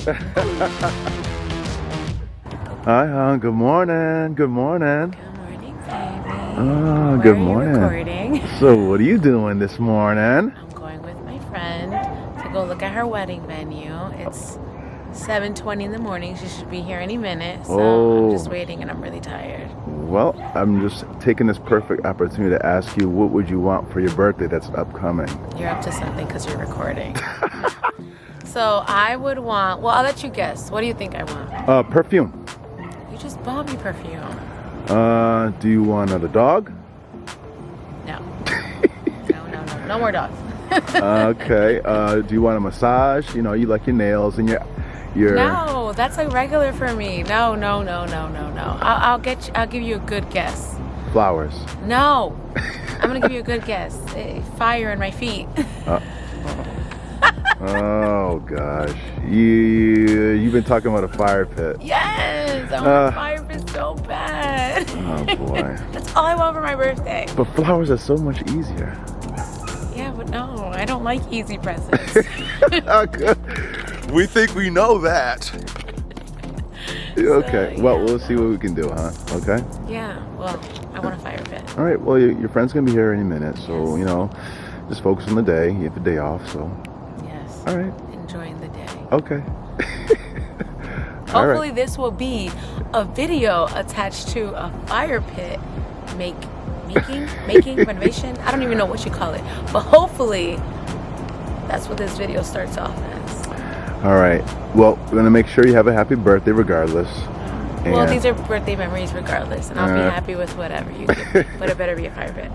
Hi, hon. Good morning. Good morning. Good morning, baby. Oh, Where good are you morning. recording? So, what are you doing this morning? I'm going with my friend to go look at her wedding venue. It's 7:20 in the morning. She should be here any minute. So I'm just waiting and I'm really tired. Well, I'm just taking this perfect opportunity to ask you, what would you want for your birthday that's upcoming? You're up to something because you're recording. So I would want, well, I'll let you guess. What do you think I want? Perfume. You just bought me perfume. Do you want another dog? No. No. No more dogs. Okay. Do you want a massage? You know, you like your nails and your No, that's like regular for me. No. I'll give you a good guess. flowers. No. I'm gonna give you a good guess. Fire in my feet. Oh gosh. You've been talking about a fire pit. Yes, I want a fire pit so bad. Oh boy. That's all I want for my birthday. But flowers are so much easier. Yeah, but no, I don't like easy presents. We think we know that. Okay, So, well, yeah. we'll see what we can do, huh? Okay? Yeah, well, I want a fire pit. All right, well, your friend's going to be here any minute, so, Yes. you know, just focus on the day. You have the day off, so. Yes. All right. Enjoying the day. Okay. Hopefully All right. this will be a video attached to a fire pit making renovation. I don't even know what you call it, but hopefully that's what this video starts off as. All right. Well, we're going to make sure you have a happy birthday regardless. Well, And- these are birthday memories regardless, and I'll be happy with whatever you give me, but it better be a fire pit.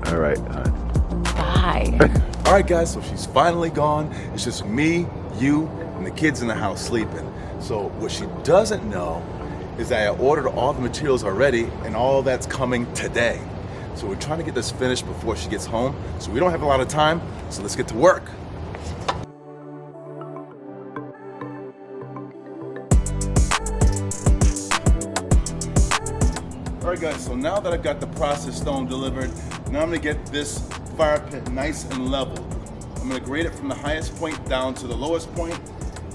All right. Bye. All right, guys, so she's finally gone. It's just me, you, and the kids in the house sleeping. So what she doesn't know is that I ordered all the materials already, and all that's coming today. So we're trying to get this finished before she gets home. So we don't have a lot of time, so let's get to work. All right, guys, so now that I've got the process stone delivered, now I'm gonna get this fire pit nice and leveled. I'm gonna grade it from the highest point down to the lowest point,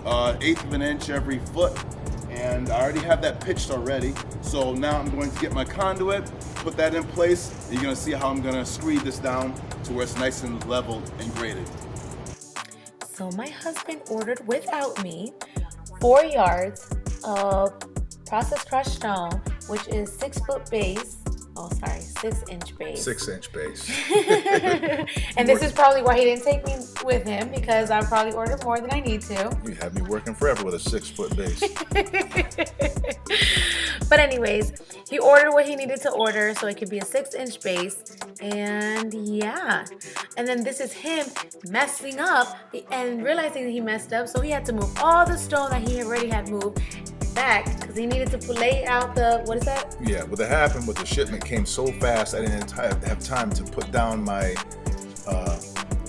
1/8 of an inch every foot, and I already have that pitched already. So now I'm going to get my conduit, put that in place, and you're gonna see how I'm gonna screed this down to where it's nice and leveled and graded. So my husband ordered without me 4 yards of processed crushed stone, which is 6-foot base. Oh, sorry, 6-inch base. 6-inch base. And this is probably why he didn't take me with him, because I probably ordered more than I need to. You have me working forever with a 6-foot base. But anyways, he ordered what he needed to order so it could be a 6-inch base. And yeah. And then this is him messing up and realizing that he messed up. So he had to move all the stone that he already had moved back because he needed to lay out the, what is that? Yeah, what happened was the shipment came so fast I didn't have time to put down my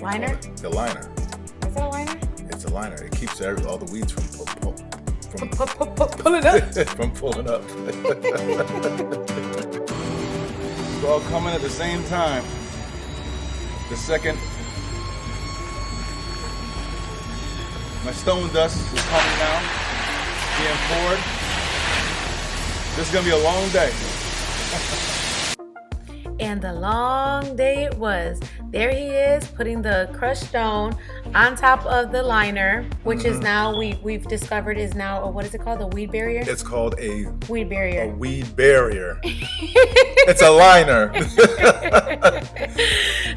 Liner? The liner. Is that a liner? It's a liner. It keeps all the weeds from Pull it up. from pulling up. It's all coming at the same time. The second my stone dust is coming now, being poured. This is gonna be a long day. And the long day it was. There he is putting the crushed stone on top of the liner, which is now we've discovered is now what is it called? A weed barrier? It's called a Weed barrier. weed barrier. It's a liner.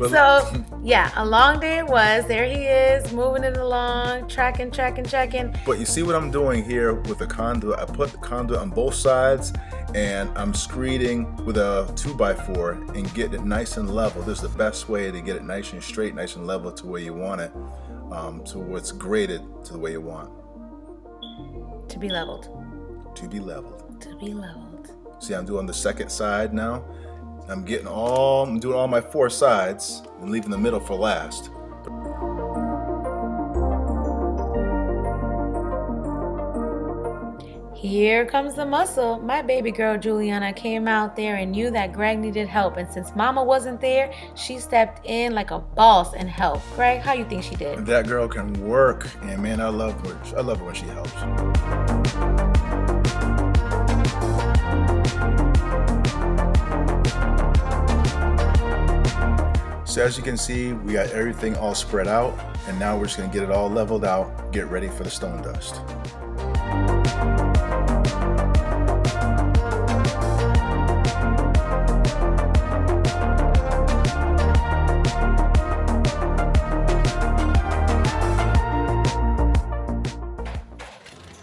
So yeah, a long day it was. There he is moving it along, tracking. But you see what I'm doing here with the conduit? I put the conduit on both sides and I'm screeding with a 2x4 and getting it nice and level. This is the best way to get it nice and straight, nice and level to where you want it, to where it's graded to the way you want. To be leveled. To be leveled. To be leveled. See, I'm doing the second side now. I'm doing all my 4 sides and leaving the middle for last. Here comes the muscle. My baby girl Juliana came out there and knew that Greg needed help, and since Mama wasn't there, she stepped in like a boss and helped. Greg, how you think she did? That girl can work, and man, I love her when she helps. So as you can see, we got everything all spread out, and now we're just gonna get it all leveled out, get ready for the stone dust.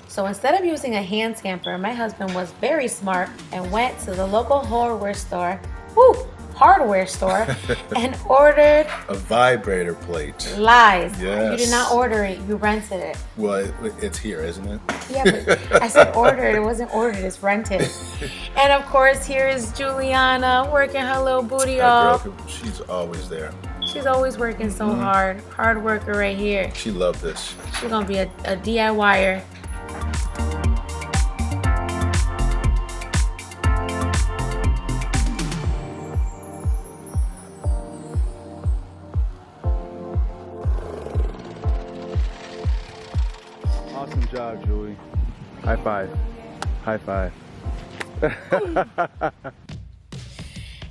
So instead of using a hand scamper, my husband was very smart and went to the local hardware store, and ordered A vibrator plate. Lies. Yes. You did not order it, you rented it. Well, it's here, isn't it? Yeah, but I said ordered, it wasn't ordered, it's rented. And of course, here is Juliana working her little booty That off. girl, she's always there. She's always working so hard worker right here. She loved this. She's gonna be a DIYer. Awesome job, Julie. High five. High five.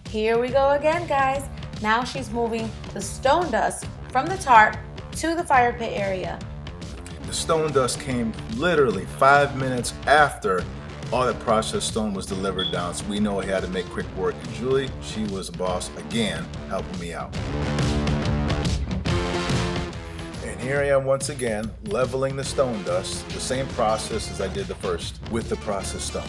Here we go again, guys. Now she's moving the stone dust from the tarp to the fire pit area. The stone dust came literally 5 minutes after all that processed stone was delivered down, so we know we had to make quick work. And Julie, she was a boss again, helping me out. And here I am once again, leveling the stone dust, the same process as I did the first with the processed stone.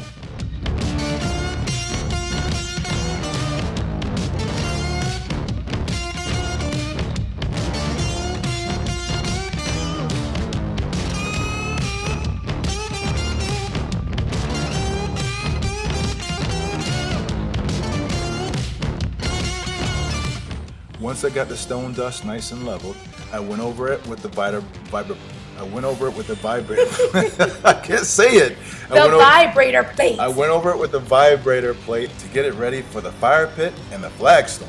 Once I got the stone dust nice and leveled, I went over it with the vibrator. I can't say it. Vibrator plate. I went over it with the vibrator plate to get it ready for the fire pit and the flagstone.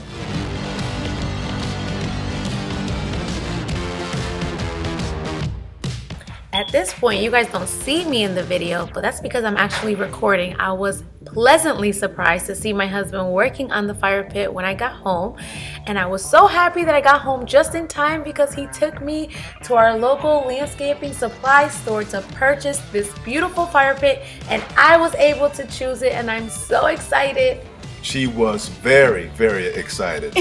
At this point, you guys don't see me in the video, but that's because I'm actually recording. I was pleasantly surprised to see my husband working on the fire pit when I got home. And I was so happy that I got home just in time because he took me to our local landscaping supply store to purchase this beautiful fire pit. And I was able to choose it, and I'm so excited. She was very, very excited.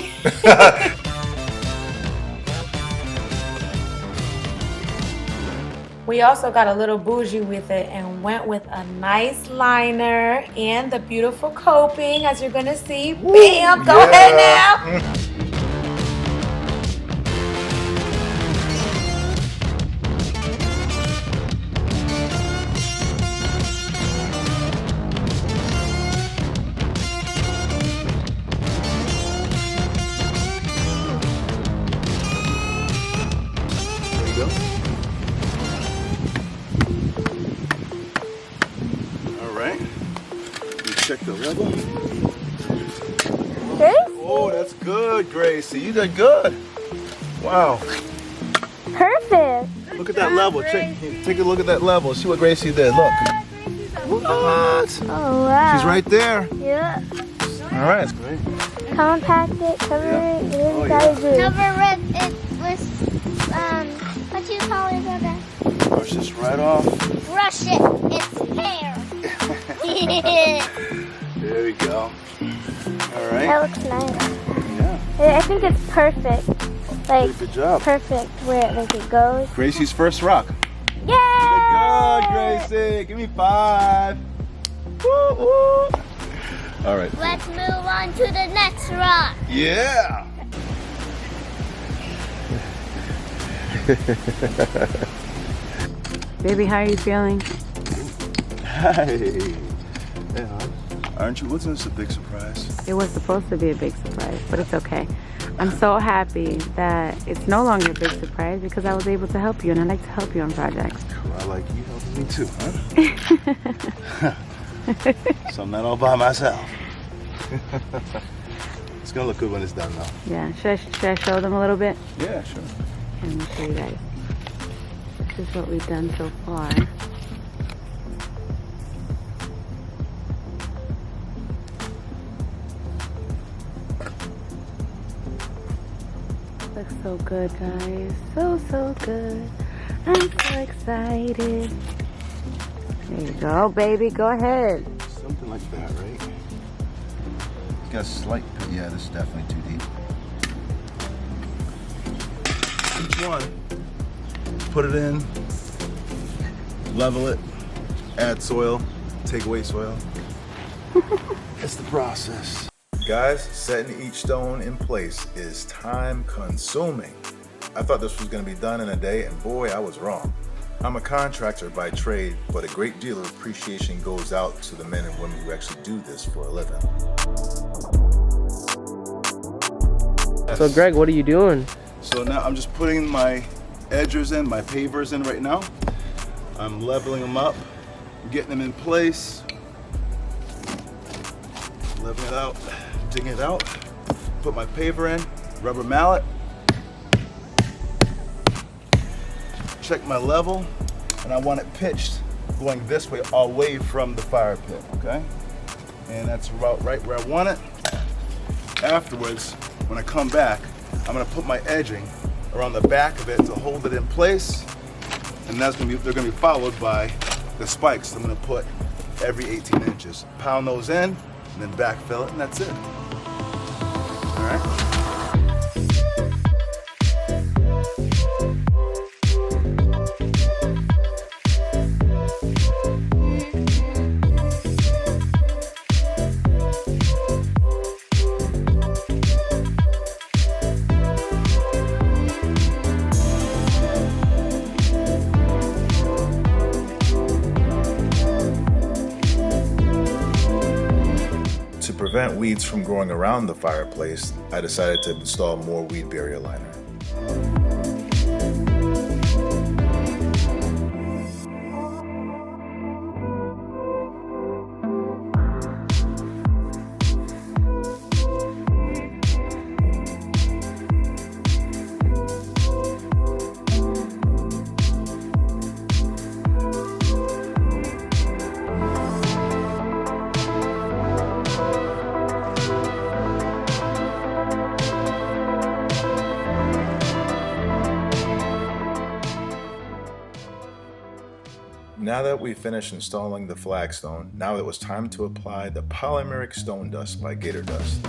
We also got a little bougie with it and went with a nice liner and the beautiful coping, as you're gonna see. Bam! Go ahead now. There you go. Check the level. Okay. Oh, that's good, Gracie. You did good. Wow. Perfect. Look at that level. Take a look at that level. See what Gracie did. Look. What? Oh, wow. She's right there. Yeah. All right. That's great. Compact it, cover it, you Oh, gotta do. Cover it with, what do you call it, brother? Brush this right off. Brush it. It's hair. There we go. All right. That looks nice. Yeah. I think it's perfect. Like, Good job. perfect where like it goes. Gracie's first rock. Yay! Good, Gracie. Give me 5. Woo, woo. All right. Let's move on to the next rock. Yeah. Baby, how are you feeling? Hey. Aren't you? Wasn't this a big surprise? It was supposed to be a big surprise, but it's okay. I'm so happy that it's no longer a big surprise because I was able to help you, and I like to help you on projects. Well, I like you helping me too, huh? So I'm not all by myself. It's gonna look good when it's done though. Yeah, should I show them a little bit? Yeah, sure. Let me show you guys. This is what we've done so far. Looks so good, guys. So good. I'm so excited. There you go, baby. Go ahead. Something like that, right? It's got a slight, yeah, this is definitely too deep. Each one, put it in, level it, add soil, take away soil. It's the process. Guys, setting each stone in place is time consuming. I thought this was going to be done in a day, and boy, I was wrong. I'm a contractor by trade, but a great deal of appreciation goes out to the men and women who actually do this for a living. So Greg, what are you doing? So now I'm just putting my edgers in, my pavers in right now. I'm leveling them up, getting them in place, leveling it out, digging it out, put my paver in, rubber mallet, check my level, and I want it pitched going this way away from the fire pit, okay? And that's about right where I want it. Afterwards, when I come back, I'm gonna put my edging around the back of it to hold it in place, and they're gonna be followed by the spikes I'm gonna put every 18 inches. Pound those in, and then backfill it, and that's it. All right? To prevent weeds from growing around the fireplace, I decided to install more weed barrier liner. Now that we finished installing the flagstone, now it was time to apply the polymeric stone dust by Gator Dust.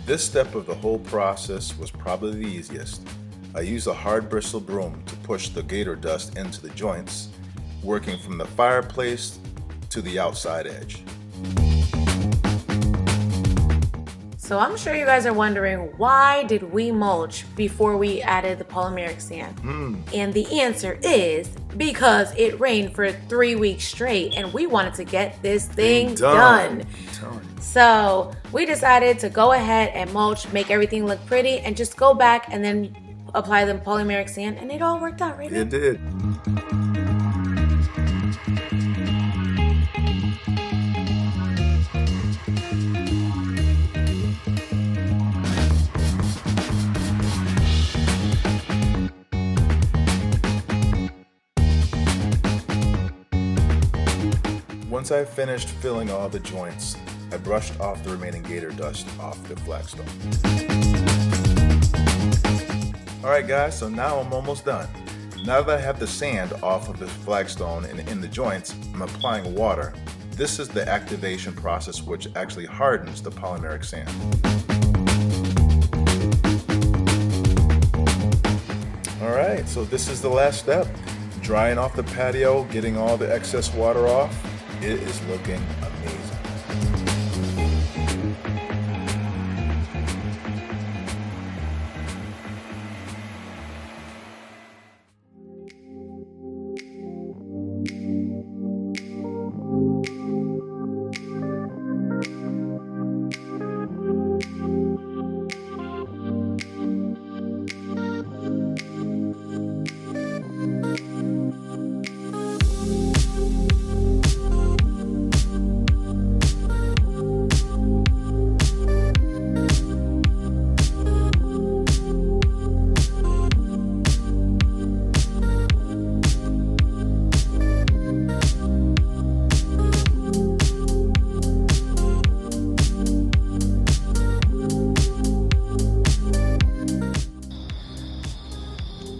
This step of the whole process was probably the easiest. I used a hard bristle broom to push the Gator Dust into the joints, working from the fireplace to the outside edge. So I'm sure you guys are wondering, why did we mulch before we added the polymeric sand? And the answer is because it rained for 3 weeks straight and we wanted to get this thing done. So we decided to go ahead and mulch, make everything look pretty, and just go back and then apply the polymeric sand, and it all worked out, right? It did. Once I finished filling all the joints, I brushed off the remaining Gator Dust off the flagstone. Alright guys, so now I'm almost done. Now that I have the sand off of the flagstone and in the joints, I'm applying water. This is the activation process which actually hardens the polymeric sand. Alright, so this is the last step. Drying off the patio, getting all the excess water off. It is looking amazing.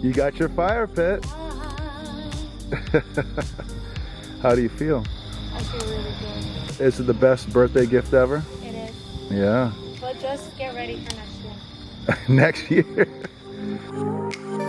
You got your fire pit. How do you feel? I feel really good. Is it the best birthday gift ever? It is. Yeah. But just get ready for next year. Next year.